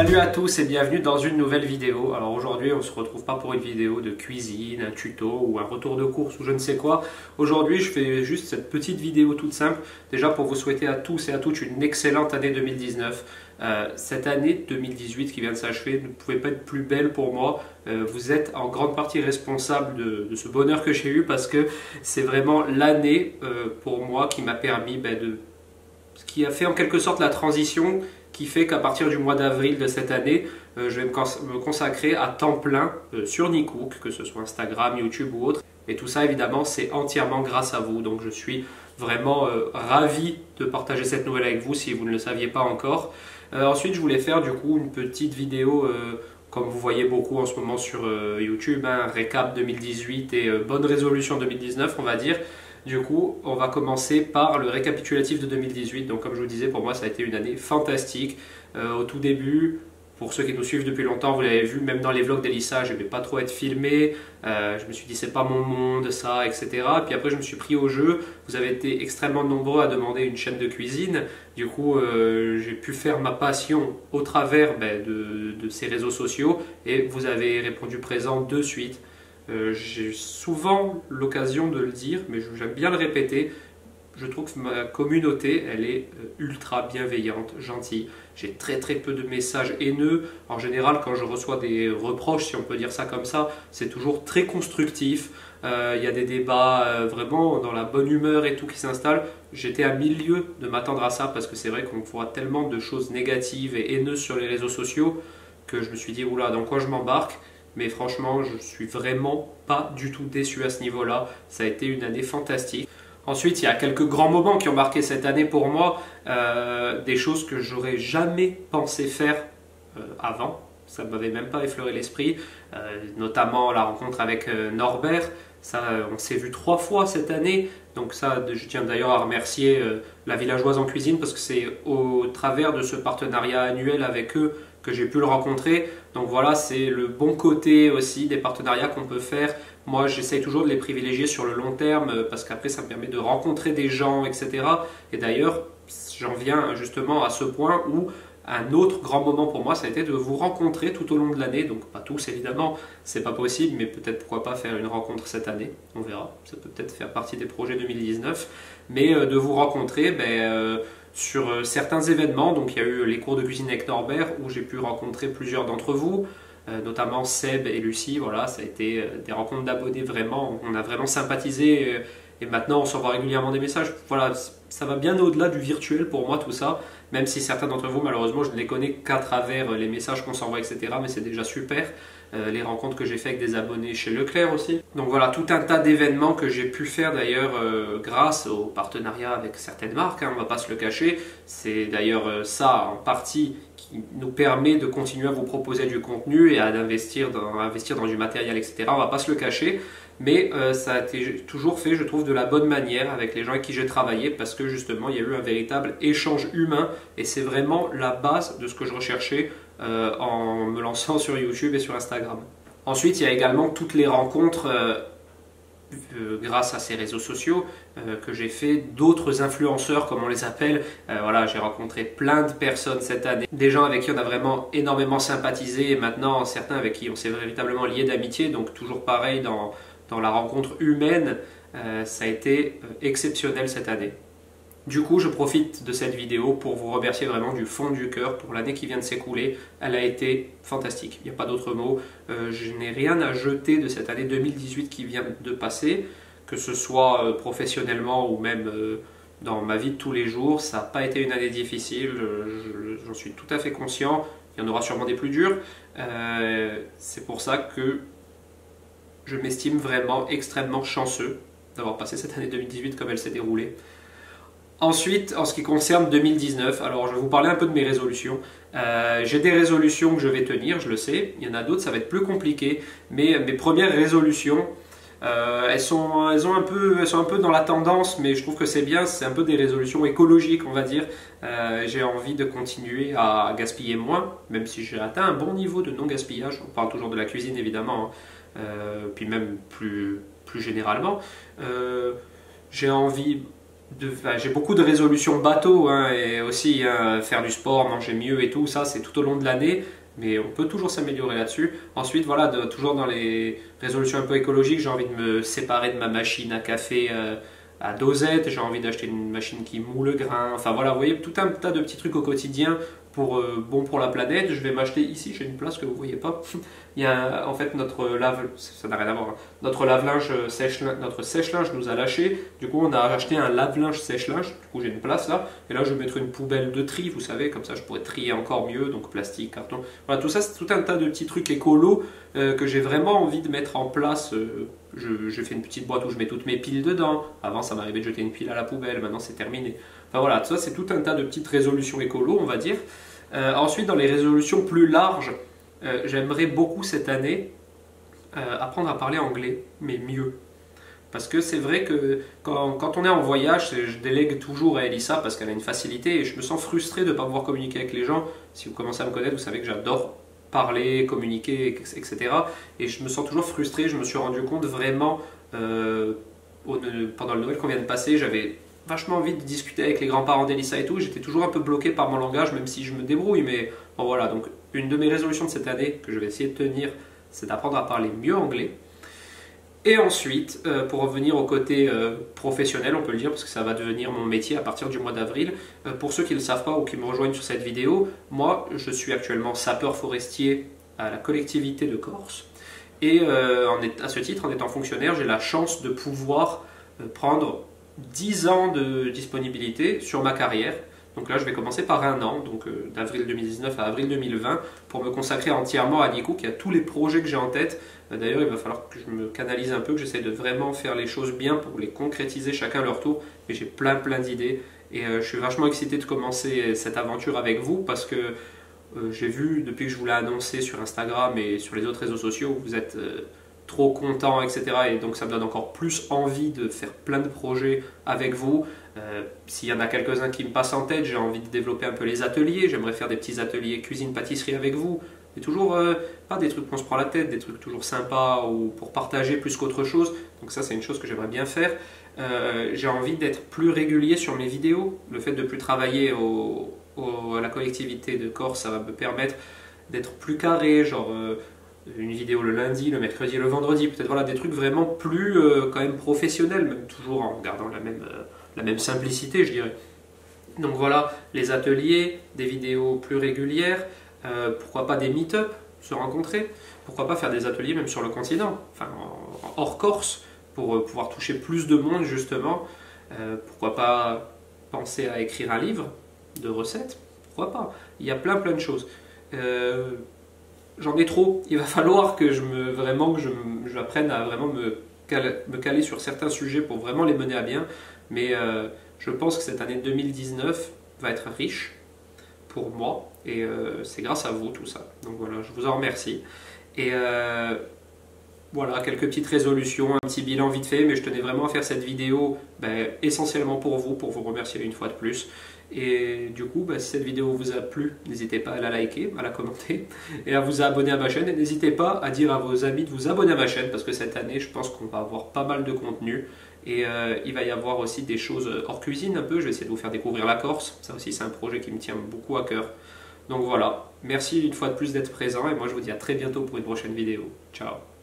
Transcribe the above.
Salut à tous et bienvenue dans une nouvelle vidéo. Alors aujourd'hui on ne se retrouve pas pour une vidéo de cuisine, un tuto ou un retour de course ou je ne sais quoi. Aujourd'hui je fais juste cette petite vidéo toute simple, déjà pour vous souhaiter à tous et à toutes une excellente année 2019. Cette année 2018 qui vient de s'achever ne pouvait pas être plus belle pour moi. Vous êtes en grande partie responsable de ce bonheur que j'ai eu parce que c'est vraiment l'année pour moi qui m'a permis qui a fait en quelque sorte la transition qui fait qu'à partir du mois d'avril de cette année, je vais me consacrer à temps plein sur Nicook, que ce soit Instagram, YouTube ou autre. Et tout ça, évidemment, c'est entièrement grâce à vous. Donc je suis vraiment ravi de partager cette nouvelle avec vous si vous ne le saviez pas encore. Ensuite, je voulais faire du coup une petite vidéo, comme vous voyez beaucoup en ce moment sur YouTube, un récap 2018 et bonne résolution 2019, on va dire. Du coup, on va commencer par le récapitulatif de 2018. Donc comme je vous disais, pour moi, ça a été une année fantastique. Au tout début, pour ceux qui nous suivent depuis longtemps, vous l'avez vu, même dans les vlogs d'Elissa, je n'aimais pas trop être filmé. Je me suis dit, c'est pas mon monde, ça, etc. Puis après, je me suis pris au jeu. Vous avez été extrêmement nombreux à demander une chaîne de cuisine. Du coup, j'ai pu faire ma passion au travers de ces réseaux sociaux. Et vous avez répondu présent de suite. J'ai souvent l'occasion de le dire, mais j'aime bien le répéter. Je trouve que ma communauté, elle est ultra bienveillante, gentille. J'ai très peu de messages haineux. En général, quand je reçois des reproches, si on peut dire ça comme ça, c'est toujours très constructif. Il y a des débats vraiment dans la bonne humeur et tout qui s'installe. J'étais à milieu de m'attendre à ça parce que c'est vrai qu'on voit tellement de choses négatives et haineuses sur les réseaux sociaux que je me suis dit, oula, dans quoi je m'embarque? Mais franchement, je suis vraiment pas du tout déçu à ce niveau-là. Ça a été une année fantastique. Ensuite, il y a quelques grands moments qui ont marqué cette année pour moi. Des choses que j'aurais jamais pensé faire avant. Ça ne m'avait même pas effleuré l'esprit. Notamment la rencontre avec Norbert. Ça, on s'est vu 3 fois cette année. Donc ça, je tiens d'ailleurs à remercier la Villageoise en cuisine parce que c'est au travers de ce partenariat annuel avec eux que j'ai pu le rencontrer. Donc voilà, c'est le bon côté aussi des partenariats qu'on peut faire. Moi, j'essaye toujours de les privilégier sur le long terme parce qu'après, ça me permet de rencontrer des gens, etc. Et d'ailleurs, j'en viens justement à ce point où un autre grand moment pour moi, ça a été de vous rencontrer tout au long de l'année. Donc pas tous évidemment, c'est pas possible, mais peut-être pourquoi pas faire une rencontre cette année. On verra, ça peut peut-être faire partie des projets 2019. Mais de vous rencontrer sur certains événements. Donc il y a eu les cours de cuisine avec Norbert où j'ai pu rencontrer plusieurs d'entre vous. Notamment Seb et Lucie, voilà, ça a été des rencontres d'abonnés vraiment, on a vraiment sympathisé et maintenant on s'envoie régulièrement des messages. Voilà, ça va bien au-delà du virtuel pour moi tout ça, même si certains d'entre vous malheureusement je ne les connais qu'à travers les messages qu'on s'envoie, etc. Mais c'est déjà super. Les rencontres que j'ai fait avec des abonnés chez Leclerc aussi. Donc voilà, tout un tas d'événements que j'ai pu faire d'ailleurs grâce au partenariat avec certaines marques, hein, on ne va pas se le cacher. C'est d'ailleurs ça en partie qui nous permet de continuer à vous proposer du contenu et à investir dans du matériel, etc. On ne va pas se le cacher. Mais ça a été toujours fait, je trouve, de la bonne manière avec les gens avec qui j'ai travaillé parce que justement il y a eu un véritable échange humain et c'est vraiment la base de ce que je recherchais en me lançant sur YouTube et sur Instagram. Ensuite, il y a également toutes les rencontres grâce à ces réseaux sociaux que j'ai fait d'autres influenceurs comme on les appelle. Voilà, j'ai rencontré plein de personnes cette année, des gens avec qui on a vraiment énormément sympathisé et maintenant certains avec qui on s'est véritablement lié d'amitié, donc toujours pareil dans la rencontre humaine, ça a été exceptionnel cette année. Du coup, je profite de cette vidéo pour vous remercier vraiment du fond du cœur pour l'année qui vient de s'écouler. Elle a été fantastique, il n'y a pas d'autre mot. Je n'ai rien à jeter de cette année 2018 qui vient de passer, que ce soit professionnellement ou même dans ma vie de tous les jours. Ça n'a pas été une année difficile, j'en suis tout à fait conscient. Il y en aura sûrement des plus dures. C'est pour ça que je m'estime vraiment extrêmement chanceux d'avoir passé cette année 2018 comme elle s'est déroulée. Ensuite, en ce qui concerne 2019, alors je vais vous parler un peu de mes résolutions. J'ai des résolutions que je vais tenir, je le sais. Il y en a d'autres, ça va être plus compliqué. Mais mes premières résolutions, elles sont un peu dans la tendance, mais je trouve que c'est bien. C'est un peu des résolutions écologiques, on va dire. J'ai envie de continuer à gaspiller moins, même si j'ai atteint un bon niveau de non-gaspillage. On parle toujours de la cuisine, évidemment, hein. Puis même plus généralement. J'ai envie j'ai beaucoup de résolutions bateau, hein, et aussi hein, faire du sport, manger mieux et tout, ça c'est tout au long de l'année, mais on peut toujours s'améliorer là-dessus. Ensuite, voilà, toujours dans les résolutions un peu écologiques, j'ai envie de me séparer de ma machine à café à dosette, j'ai envie d'acheter une machine qui moule le grain, enfin voilà, vous voyez, tout un tas de petits trucs au quotidien bon pour la planète. Je vais m'acheter ici, j'ai une place que vous ne voyez pas. Il y a en fait notre lave, ça n'a rien à voir, hein. Notre lave-linge notre sèche-linge nous a lâché. Du coup, on a acheté un lave-linge sèche-linge. Du coup, j'ai une place là. Et là, je vais mettre une poubelle de tri, vous savez, comme ça je pourrais trier encore mieux. Donc plastique, carton. Voilà, tout ça, c'est tout un tas de petits trucs écolos que j'ai vraiment envie de mettre en place. J'ai fait une petite boîte où je mets toutes mes piles dedans. Avant, ça m'arrivait de jeter une pile à la poubelle. Maintenant, c'est terminé. Enfin voilà, tout ça, c'est tout un tas de petites résolutions écolo, on va dire. Ensuite, dans les résolutions plus larges, j'aimerais beaucoup cette année apprendre à parler anglais, mais mieux. Parce que c'est vrai que quand on est en voyage, je délègue toujours à Elissa parce qu'elle a une facilité et je me sens frustré de ne pas pouvoir communiquer avec les gens. Si vous commencez à me connaître, vous savez que j'adore parler, communiquer, etc. Et je me sens toujours frustré. Je me suis rendu compte vraiment pendant le Noël qu'on vient de passer, j'avais vachement envie de discuter avec les grands-parents d'Elissa et tout. J'étais toujours un peu bloqué par mon langage, même si je me débrouille. Mais bon, voilà, donc une de mes résolutions de cette année que je vais essayer de tenir, c'est d'apprendre à parler mieux anglais. Et ensuite, pour revenir au côté professionnel, on peut le dire, parce que ça va devenir mon métier à partir du mois d'avril. Pour ceux qui ne le savent pas ou qui me rejoignent sur cette vidéo, moi, je suis actuellement sapeur forestier à la collectivité de Corse. Et à ce titre, en étant fonctionnaire, j'ai la chance de pouvoir prendre 10 ans de disponibilité sur ma carrière. Donc là, je vais commencer par un an, donc d'avril 2019 à avril 2020, pour me consacrer entièrement à Nicook et à tous les projets que j'ai en tête. D'ailleurs, il va falloir que je me canalise un peu, que j'essaie de vraiment faire les choses bien pour les concrétiser chacun à leur tour. Mais j'ai plein d'idées et je suis vachement excité de commencer cette aventure avec vous parce que j'ai vu, depuis que je vous l'ai annoncé sur Instagram et sur les autres réseaux sociaux, vous êtes trop content, etc. Et donc ça me donne encore plus envie de faire plein de projets avec vous. S'il y en a quelques-uns qui me passent en tête, j'ai envie de développer un peu les ateliers. J'aimerais faire des petits ateliers cuisine-pâtisserie avec vous. Et toujours pas des trucs qu'on se prend la tête, des trucs toujours sympas ou pour partager plus qu'autre chose. Donc ça, c'est une chose que j'aimerais bien faire. J'ai envie d'être plus régulier sur mes vidéos. Le fait de ne plus travailler à la collectivité de Corse, ça va me permettre d'être plus carré, genre une vidéo le lundi, le mercredi et le vendredi. Peut-être voilà, des trucs vraiment plus quand même professionnels, même toujours en gardant la même simplicité, je dirais. Donc voilà, les ateliers, des vidéos plus régulières. Pourquoi pas des meet-up, se rencontrer, pourquoi pas faire des ateliers même sur le continent, enfin hors Corse, pour pouvoir toucher plus de monde justement. Pourquoi pas penser à écrire un livre de recettes, pourquoi pas. Il y a plein de choses. J'en ai trop, il va falloir que j'apprenne à vraiment me caler sur certains sujets pour vraiment les mener à bien, mais je pense que cette année 2019 va être riche pour moi et c'est grâce à vous tout ça. Donc voilà, je vous en remercie. Et voilà, quelques petites résolutions, un petit bilan vite fait, mais je tenais vraiment à faire cette vidéo essentiellement pour vous remercier une fois de plus. Et du coup, si cette vidéo vous a plu, n'hésitez pas à la liker, à la commenter et à vous abonner à ma chaîne. Et n'hésitez pas à dire à vos amis de vous abonner à ma chaîne parce que cette année, je pense qu'on va avoir pas mal de contenu. Et il va y avoir aussi des choses hors cuisine un peu. Je vais essayer de vous faire découvrir la Corse. Ça aussi, c'est un projet qui me tient beaucoup à cœur. Donc voilà, merci une fois de plus d'être présent et moi je vous dis à très bientôt pour une prochaine vidéo. Ciao!